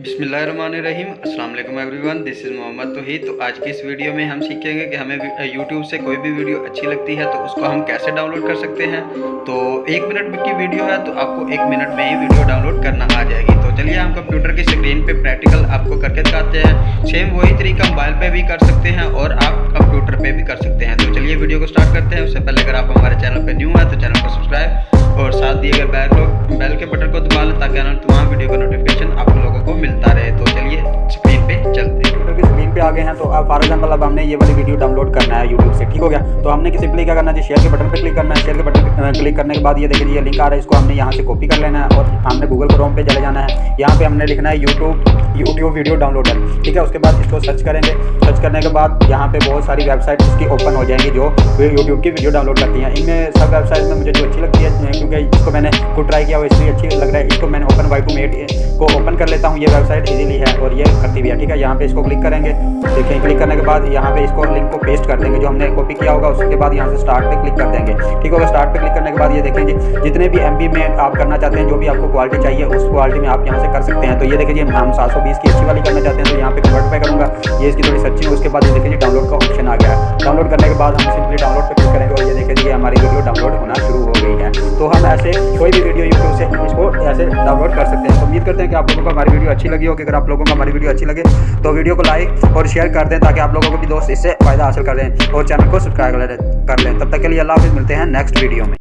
बिस्मिल्लाहिर्रहमानिर्रहीम अस्सलाम वालेकुम एवरीवन, दिस इज़ मोहम्मद तौहीद। तो आज की इस वीडियो में हम सीखेंगे कि हमें यूट्यूब से कोई भी वीडियो अच्छी लगती है तो उसको हम कैसे डाउनलोड कर सकते हैं। तो 1 मिनट की वीडियो है तो आपको 1 मिनट में ही वीडियो डाउनलोड करना आ जाएगी। तो चलिए हम कंप्यूटर की स्क्रीन पे प्रैक्टिकल आपको करके दिखाते हैं। सेम वही तरीका मोबाइल पे भी कर सकते हैं और आप कंप्यूटर पे भी कर सकते हैं। तो चलिए वीडियो को स्टार्ट करते हैं। उससे पहले अगर आप हमारे चैनल पर न्यू हैं तो चैनल को सब्सक्राइब और साथ दिए गए बेल के बटन को दबा लें ताकि तमाम वीडियो का नोटिफिकेशन आप लोगों को मिलता रहे। तो चलिए स्क्रीन पे चलते हैं। कंप्यूटर की स्क्रीन पे आ गए हैं। तो अब फॉर एग्जांपल अब हमने ये वाली वीडियो डाउनलोड करना है यूट्यूब से, ठीक हो गया। तो हमने सिंपली क्या करना है, शेयर के बटन पे क्लिक करना है। शेयर के बटन क्लिक करने के बाद ये देखिए ये लिंक आ रहा है, इसको हमने यहाँ से कॉपी कर लेना है और हमने गूगल क्रोम पे चले जाना है। यहाँ पे हमने लिखना है यूट्यूब वीडियो डाउनलोडर, ठीक है। उसके बाद इसको सर्च करेंगे। सर्च करने के बाद यहाँ पे बहुत सारी वेबसाइट इसकी ओपन हो जाएंगी जो यूट्यूब की वीडियो डाउनलोड करती हैं। इनमें सब वेबसाइट में मुझे जो अच्छी लगती है, क्योंकि इसको मैंने खुद ट्राई किया हुआ इसलिए अच्छी लग रहा है, इसको मैंने ओपन Y2Mate को ओपन कर लेता हूँ। ये वेबसाइट इजीली है और ये करती भी है, ठीक है। यहाँ पे इसको क्लिक करेंगे। देखिए क्लिक करने के बाद यहाँ पे इसको लिंक को पेस्ट कर देंगे जो हमने कॉपी किया होगा। उसके बाद यहाँ से स्टार्ट पे क्लिक कर देंगे, ठीक होगा। स्टार्ट पे क्लिक करने के बाद ये देखेंगे जितने भी MB में आप करना चाहते हैं, जो भी आपको क्वालिटी चाहिए उस क्वालिटी में आप यहाँ से कर सकते हैं। तो ये देखिए हम 720 की अच्छी वाली करना चाहते हैं तो यहाँ पे कन्वर्ट पे करूँगा। ये इसकी थोड़ी सर्चिंग, उसके बाद ये देखिए डाउनलोड का ऑप्शन आ गया है। डाउनलोड करने के बाद हम सिंपली डाउनलोड पे क्लिक करेंगे और ये देखिए हमारी वीडियो डाउनलोड होना शुरू हो गई है। तो हम ऐसे कोई भी वीडियो यूट्यूब से इसको ऐसे डाउनलोड कर सकते हैं। तो उम्मीद करते हैं कि आप लोगों को हमारी वीडियो अच्छी लगी होगी। अगर आप लोगों को हमारी वीडियो अच्छी लगे तो वीडियो को लाइक और शेयर कर दें ताकि आप लोगों को भी दोस्त इससे फ़ायदा हासिल कर दें और चैनल को सब्सक्राइब कर लें। तब तक के लिए अल्लाह हाफ़िज़, मिलते हैं नेक्स्ट वीडियो में।